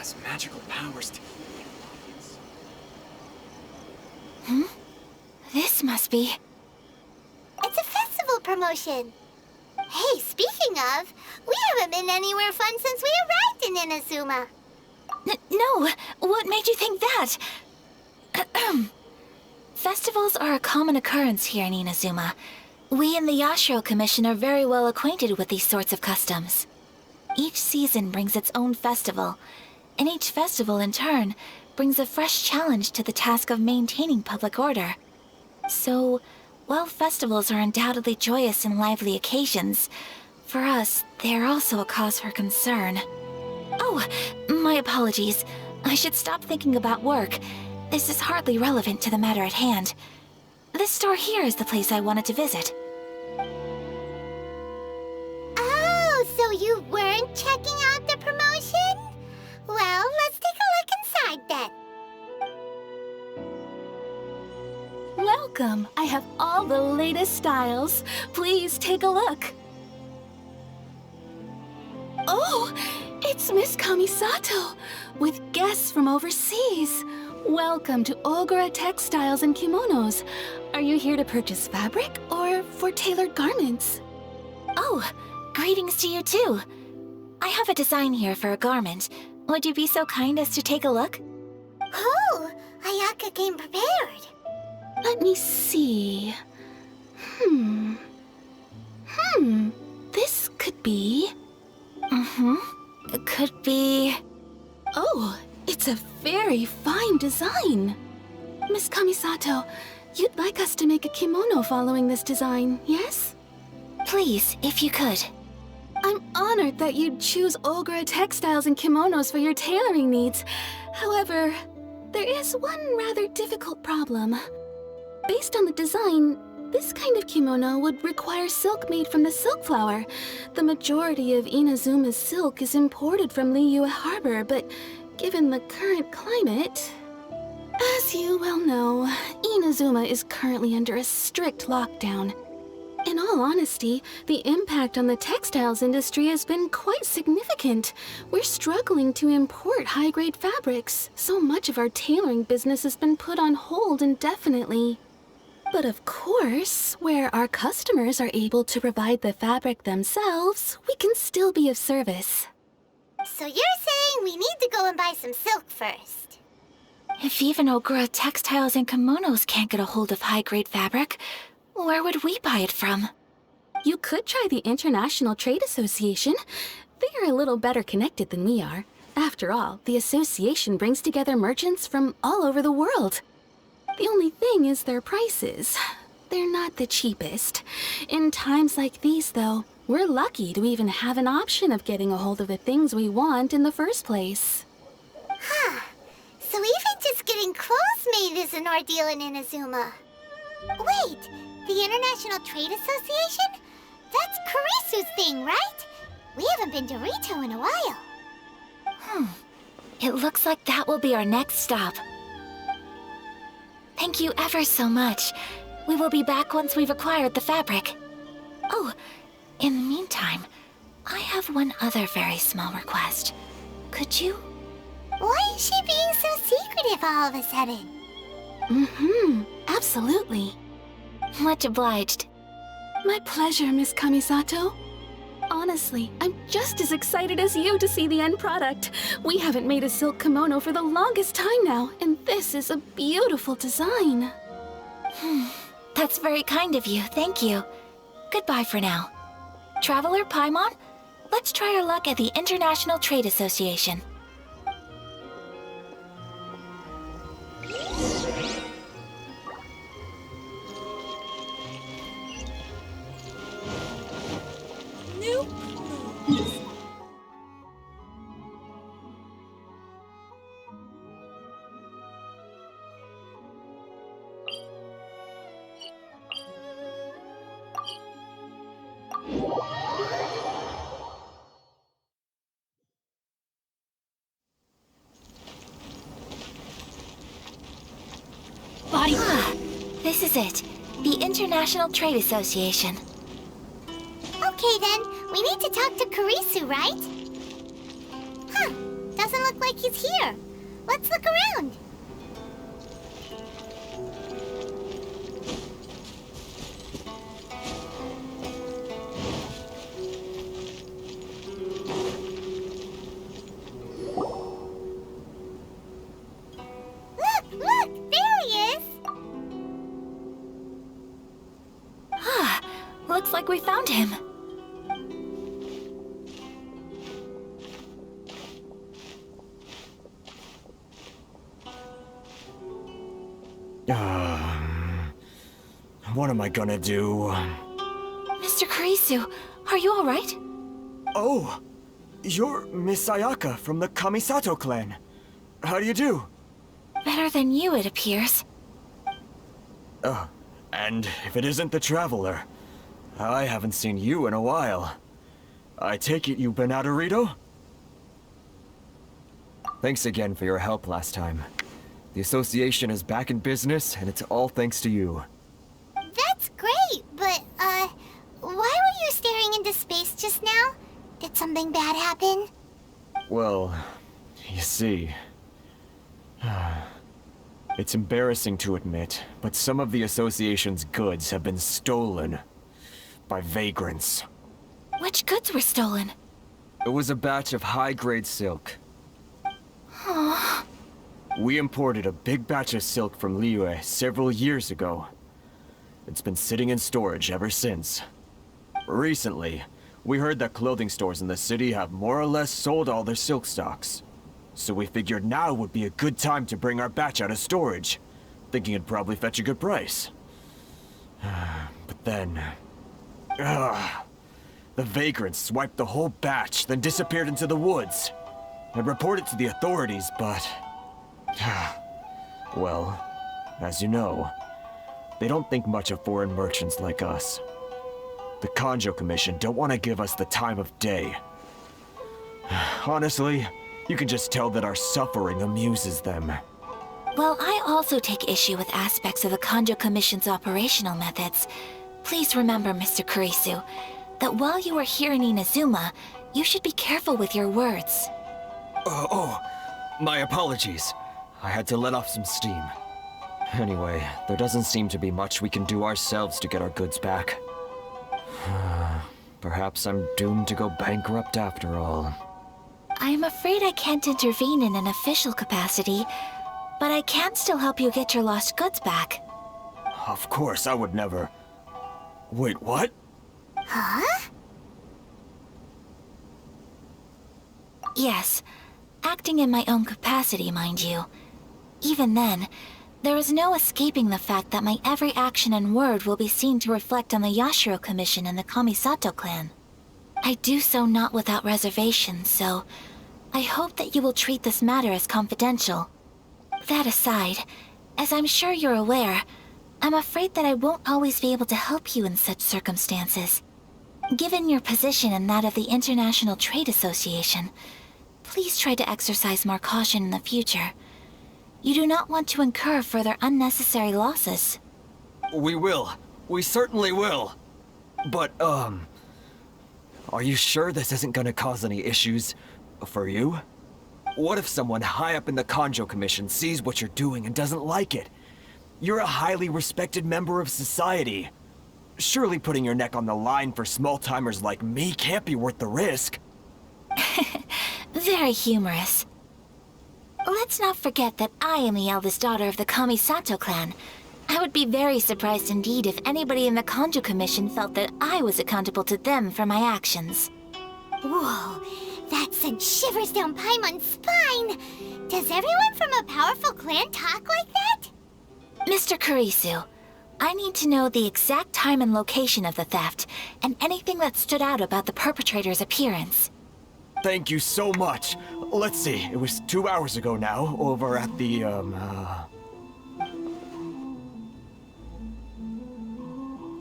has magical powers to... This must be... It's a festival promotion. Hey, speaking of, we haven't been anywhere fun since we arrived in Inazuma. No, what made you think that? Festivals are a common occurrence here in Inazuma. We in the Yashiro Commission are very well acquainted with these sorts of customs. Each season brings its own festival, and each festival in turn brings a fresh challenge to the task of maintaining public order. So, while festivals are undoubtedly joyous and lively occasions, for us, they are also a cause for concern. Oh, my apologies. I should stop thinking about work. This is hardly relevant to the matter at hand. This store here is the place I wanted to visit. Oh, so you weren't checking out the promotion? Well, let's take a look inside then. Welcome. I have all the latest styles. Please take a look. Oh, it's Miss Kamisato, with guests from overseas. Welcome to Ogura Textiles and Kimonos. Are you here to purchase fabric or for tailored garments? Oh, greetings to you too. I have a design here for a garment. Would you be so kind as to take a look? Oh, Ayaka came prepared. Let me see. This could be... It could be... Oh, it's a very fine design. Miss Kamisato, you'd like us to make a kimono following this design, yes? Please, if you could. I'm honored that you'd choose Ogura Textiles and Kimonos for your tailoring needs. However, there is one rather difficult problem. Based on the design, this kind of kimono would require silk made from the silk flower. The majority of Inazuma's silk is imported from Liyue Harbor, but given the current climate... As you well know, Inazuma is currently under a strict lockdown. In all honesty, the impact on the textiles industry has been quite significant. We're struggling to import high-grade fabrics. So much of our tailoring business has been put on hold indefinitely. But of course, where our customers are able to provide the fabric themselves, we can still be of service. So you're saying we need to go and buy some silk first? If even Ogura Textiles and Kimonos can't get a hold of high-grade fabric, where would we buy it from? You could try the International Trade Association. They are a little better connected than we are. After all, the association brings together merchants from all over the world. The only thing is their prices. They're not the cheapest. In times like these, though, we're lucky to even have an option of getting a hold of the things we want in the first place. Huh. So even just getting clothes made is an ordeal in Inazuma. Wait, the International Trade Association? That's Kurisu's thing, right? We haven't been to Rito in a while. It looks like that will be our next stop. Thank you ever so much. We will be back once we've acquired the fabric. Oh, in the meantime, I have one other very small request. Could you? Why is she being so secretive all of a sudden? Absolutely. Much obliged. My pleasure, Miss Kamisato. Honestly, I'm just as excited as you to see the end product. We haven't made a silk kimono for the longest time now, and this is a beautiful design. That's very kind of you, thank you. Goodbye for now. Traveler Paimon, let's try our luck at the International Trade Association. This is it. The International Trade Association. Okay then, we need to talk to Kurisu, right? Huh, doesn't doesn't look like he's here. Let's look around. Look, there he is. Ah, looks like we found him. What am I gonna do? Mr. Kurisu, are you alright? Oh, you're Miss Ayaka from the Kamisato clan. How do you do? Better than you, it appears. And if it isn't the Traveler, I haven't seen you in a while. I take it you've been out of Rito? Thanks again for your help last time. The association is back in business, and it's all thanks to you. That's great, but, why were you staring into space just now? Did something bad happen? Well, you see... It's embarrassing to admit, but some of the association's goods have been stolen by vagrants. Which goods were stolen? It was a batch of high-grade silk. Aww. We imported a big batch of silk from Liyue several years ago. It's been sitting in storage ever since. Recently, we heard that clothing stores in the city have more or less sold all their silk stocks. So we figured now would be a good time to bring our batch out of storage, thinking it'd probably fetch a good price. But then... the vagrants swiped the whole batch, then disappeared into the woods. I reported to the authorities, but... well, as you know, they don't think much of foreign merchants like us. The Kanjo Commission don't want to give us the time of day. Honestly, you can just tell that our suffering amuses them. Well, I also take issue with aspects of the Kanjo Commission's operational methods. Please remember, Mr. Kurisu, that while you are here in Inazuma, you should be careful with your words. My apologies. I had to let off some steam. Anyway, there doesn't seem to be much we can do ourselves to get our goods back. Perhaps I'm doomed to go bankrupt after all. I'm afraid I can't intervene in an official capacity, but I can still help you get your lost goods back. Of course, I would never... Wait, what? Huh? Yes, acting in my own capacity, mind you. Even then, there is no escaping the fact that my every action and word will be seen to reflect on the Yashiro Commission and the Kamisato clan. I do so not without reservation, so I hope that you will treat this matter as confidential. That aside, as I'm sure you're aware, I'm afraid that I won't always be able to help you in such circumstances. Given your position and that of the International Trade Association, please try to exercise more caution in the future. You do not want to incur further unnecessary losses. We will. We certainly will. But, are you sure this isn't gonna cause any issues for you? What if someone high up in the Kanjo Commission sees what you're doing and doesn't like it? You're a highly respected member of society. Surely putting your neck on the line for small-timers like me can't be worth the risk. Very humorous. Let's not forget that I am the eldest daughter of the Kamisato clan. I would be very surprised indeed if anybody in the Kanjo Commission felt that I was accountable to them for my actions. Whoa, that sent shivers down Paimon's spine! Does everyone from a powerful clan talk like that? Mr. Kurisu, I need to know the exact time and location of the theft, and anything that stood out about the perpetrator's appearance. Thank you so much. Let's see, it was 2 hours ago now, over at the,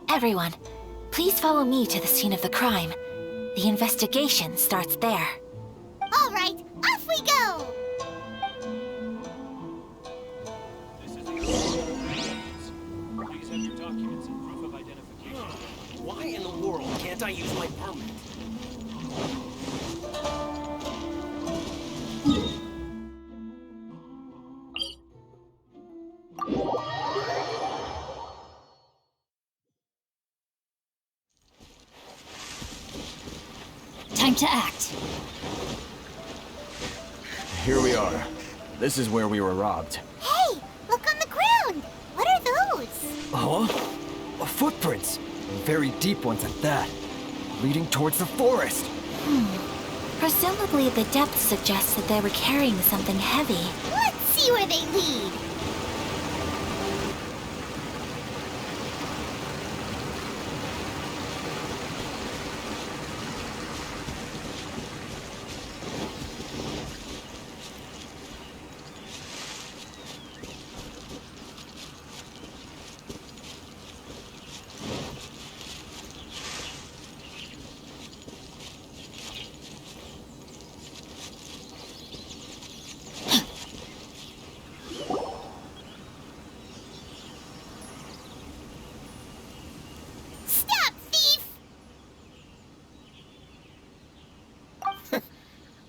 Everyone, please follow me to the scene of the crime. The investigation starts there. All right, off we go! This is the Please have your documents and proof of identification. Why in the world can't I use my permit? time to act. Here we are. This is where we were robbed. Hey, look on the ground! What are those? Huh? Footprints. Very deep ones at that. Leading towards the forest. Presumably the depth suggests that they were carrying something heavy. Let's see where they lead.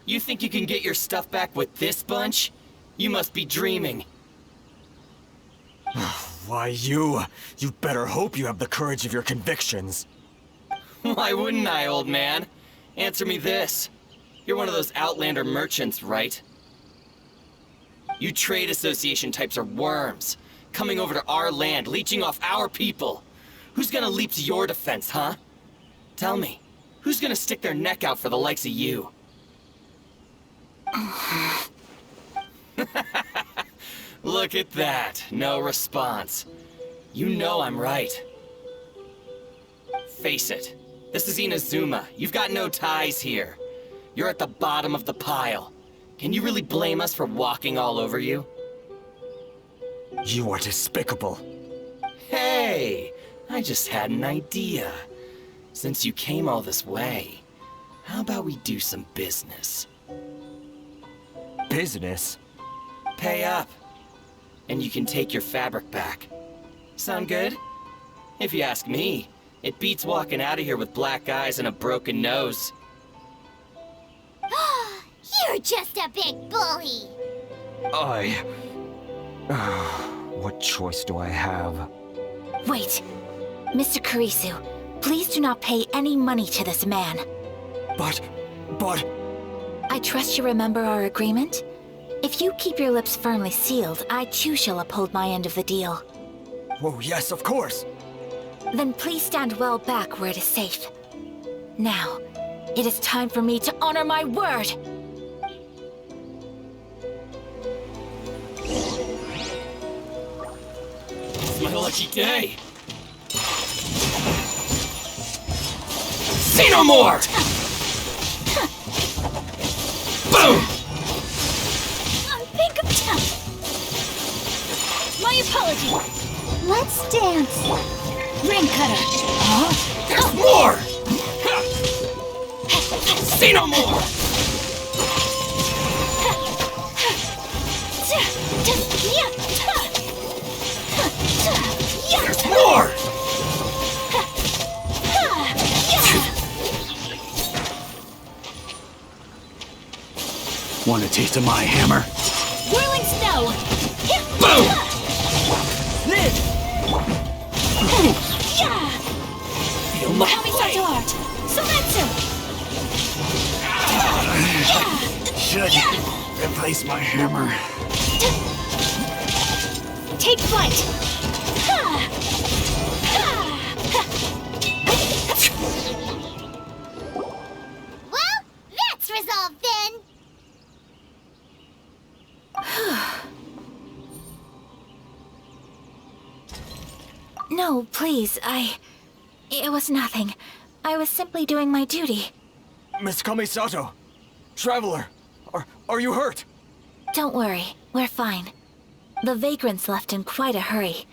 You think you can get your stuff back with this bunch? You must be dreaming. Why, you better hope you have the courage of your convictions. Why wouldn't I, old man? Answer me this. You're one of those Outlander merchants, right? You trade association types are worms, coming over to our land, leeching off our people. Who's gonna leap to your defense, huh? Tell me, who's gonna stick their neck out for the likes of you? Look at that, no response. You know I'm right. Face it, this is Inazuma. You've got no ties here. You're at the bottom of the pile. Can you really blame us for walking all over you? You are despicable. Hey, I just had an idea. Since you came all this way, how about we do some business? Business? Pay up, and you can take your fabric back. Sound good? If you ask me, it beats walking out of here with black eyes and a broken nose. You're just a big bully! What choice do I have? Wait. Mr. Kurisu, please do not pay any money to this man. But... I trust you remember our agreement? If you keep your lips firmly sealed, I too shall uphold my end of the deal. Oh, yes, of course! Then please stand well back where it is safe. Now, it is time for me to honor my word! It's my lucky day! Say no more! Boom! My apology. Let's dance. Ring cutter. There's more! Say no more! There's more! Want a taste of my hammer? Whirling snow. Boom! Feel my Kamisato blade! art. Sometsu. Should replace my hammer. Take flight. Well, that's resolved then! No, please, It was nothing. I was simply doing my duty. Miss Kamisato! Traveler! Are you hurt? Don't worry, we're fine. The vagrants left in quite a hurry.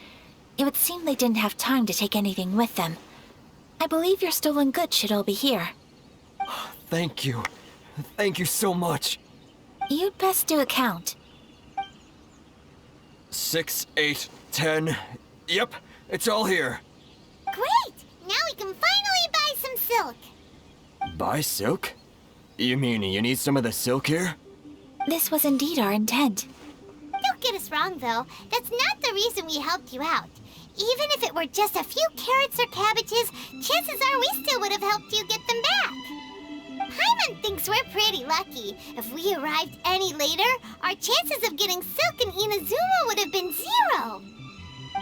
It would seem they didn't have time to take anything with them. I believe your stolen goods should all be here. Thank you. Thank you so much. You'd best do a count. 6, 8, 10. Yep, it's all here. Great! Now we can finally buy some silk. Buy silk? You mean you need some of the silk here? This was indeed our intent. Don't get us wrong, though. That's not the reason we helped you out. Even if it were just a few carrots or cabbages, chances are we still would have helped you get them back. Paimon Paimon thinks we're pretty lucky. If we arrived any later, our chances of getting silk in Inazuma would have been 0.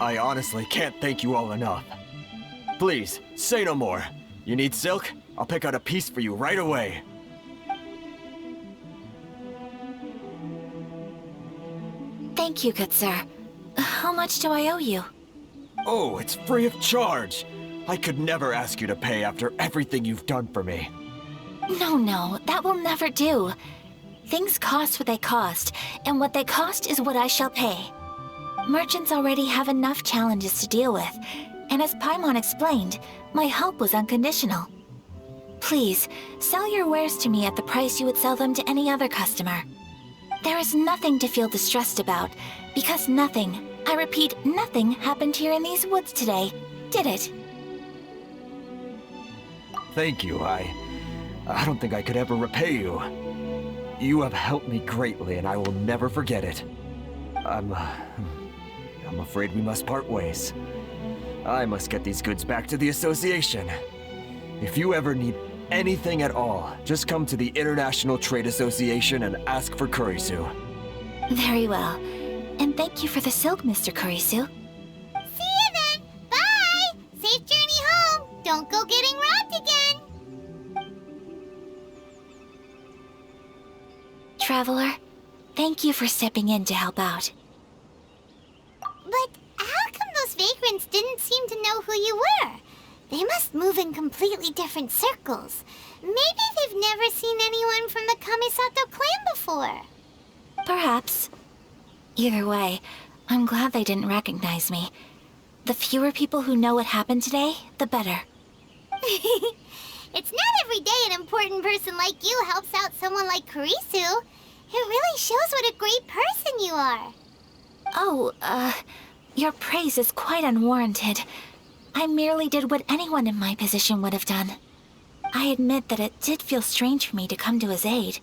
I honestly can't thank you all enough. Please, say no more. You need silk? I'll pick out a piece for you right away. Thank you, good sir. How much do I owe you? Oh, it's free of charge. I could never ask you to pay after everything you've done for me. No, that will never do. Things cost what they cost, and what they cost is what I shall pay. Merchants already have enough challenges to deal with, and as Paimon explained, my help was unconditional. Please, sell your wares to me at the price you would sell them to any other customer. There is nothing to feel distressed about, because nothing, I repeat, nothing happened here in these woods today, did it? Thank you. I don't think I could ever repay you. You have helped me greatly, and I will never forget it. I'm afraid we must part ways. I must get these goods back to the association. If you ever need anything at all, just come to the International Trade Association and ask for Kurisu. Very well. And thank you for the silk, Mr. Kurisu. See you then! Bye! Safe journey home! Don't go getting robbed again! Traveler, thank you for stepping in to help out. But how come those vagrants didn't seem to know who you were? They must move in completely different circles. Maybe they've never seen anyone from the Kamisato clan before. Perhaps. Either way, I'm glad they didn't recognize me. The fewer people who know what happened today, the better. It's not every day an important person like you helps out someone like Kurisu. It really shows what a great person you are. Oh, your praise is quite unwarranted. I merely did what anyone in my position would have done. I admit that it did feel strange for me to come to his aid.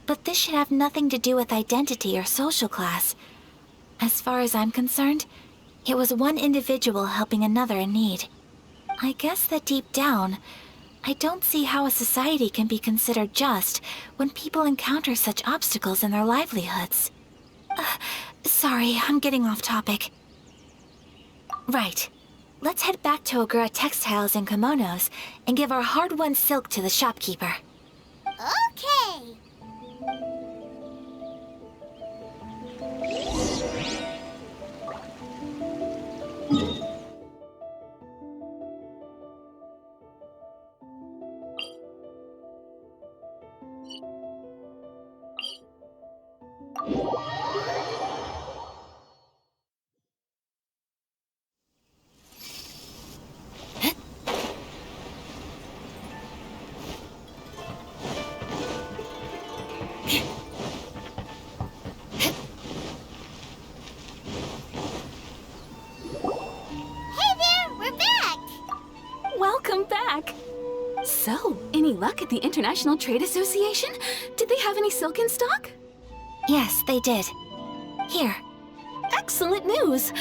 But this should have nothing to do with identity or social class. As far as I'm concerned, it was one individual helping another in need. I guess that deep down, I don't see how a society can be considered just when people encounter such obstacles in their livelihoods. Sorry, I'm getting off topic. Right. Let's head back to Ogura Textiles and Kimonos and give our hard-won silk to the shopkeeper. Okay. Welcome back! So, any luck at the International Trade Association? Did they have any silk in stock? Yes, they did. Here. Excellent news!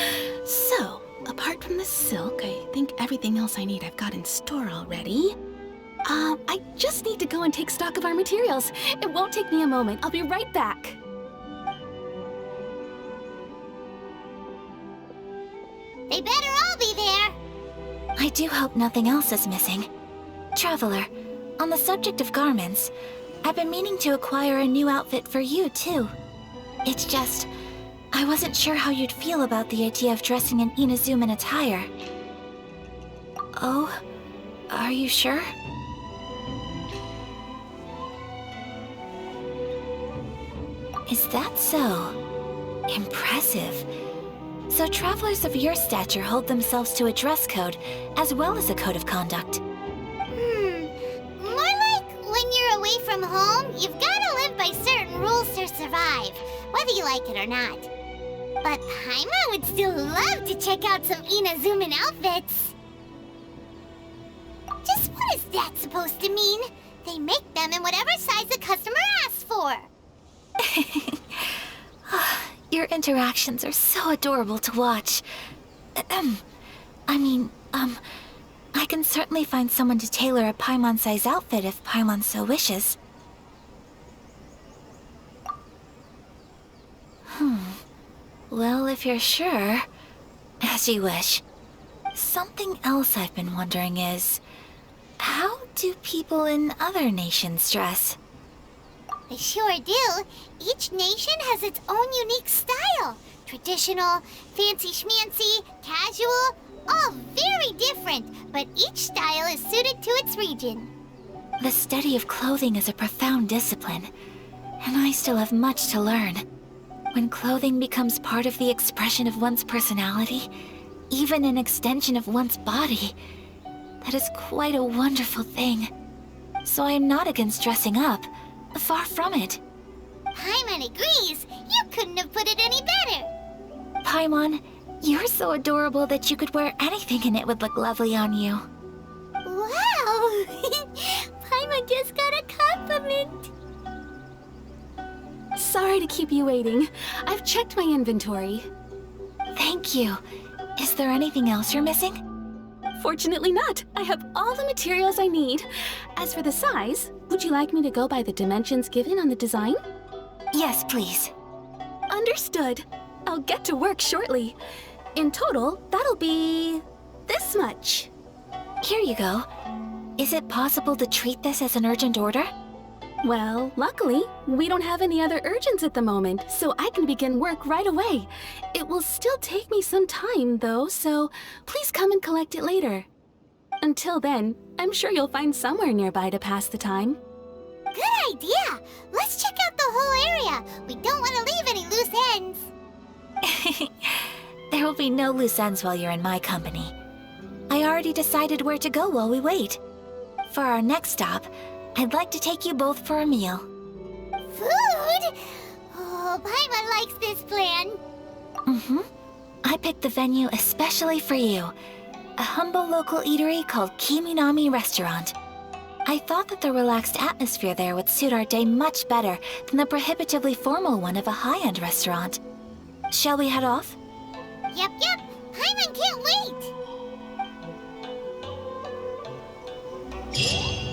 So, apart from the silk, I think everything else I need I've got in store already. I just need to go and take stock of our materials. It won't take me a moment. I'll be right back. They better all be there. I do hope nothing else is missing. Traveler, on the subject of garments, I've been meaning to acquire a new outfit for you, too. It's just, I wasn't sure how you'd feel about the idea of dressing in Inazuman attire. Oh, are you sure? Is that so? Impressive. So travelers of your stature hold themselves to a dress code, as well as a code of conduct. More like when you're away from home, you've gotta live by certain rules to survive, whether you like it or not. But Paimon would still love to check out some Inazuman outfits. Just what is that supposed to mean? They make them in whatever size the customer asks for. Your interactions are so adorable to watch. I can certainly find someone to tailor a Paimon-size outfit if Paimon so wishes. Well, if you're sure, as you wish. Something else I've been wondering is, how do people in other nations dress? They sure do. Each nation has its own unique style. Traditional, fancy schmancy, casual, all very different, but each style is suited to its region. The study of clothing is a profound discipline, and I still have much to learn. When clothing becomes part of the expression of one's personality, even an extension of one's body, that is quite a wonderful thing. So I am not against dressing up. Far from it. Paimon agrees. You couldn't have put it any better. Paimon, you're so adorable that you could wear anything and it would look lovely on you. Wow! Paimon just got a compliment. Sorry to keep you waiting. I've checked my inventory. Thank you. Is there anything else you're missing? Fortunately not. I have all the materials I need. As for the size, would you like me to go by the dimensions given on the design? Yes, please. Understood. I'll get to work shortly. In total, that'll be this much. Here you go. Is it possible to treat this as an urgent order? Well, luckily, we don't have any other urgents at the moment, so I can begin work right away. It will still take me some time, though, so please come and collect it later. Until then, I'm sure you'll find somewhere nearby to pass the time. Good idea. Let's check out the whole area. We don't want to leave any loose ends. There will be no loose ends while you're in my company. I already decided where to go while we wait. For our next stop, I'd like to take you both for a meal. Food? Oh, Paimon likes this plan. I picked the venue especially for you. A humble local eatery called Kiminami Restaurant. I thought that the relaxed atmosphere there would suit our day much better than the prohibitively formal one of a high-end restaurant. Shall we head off? Yep. Paimon can't wait.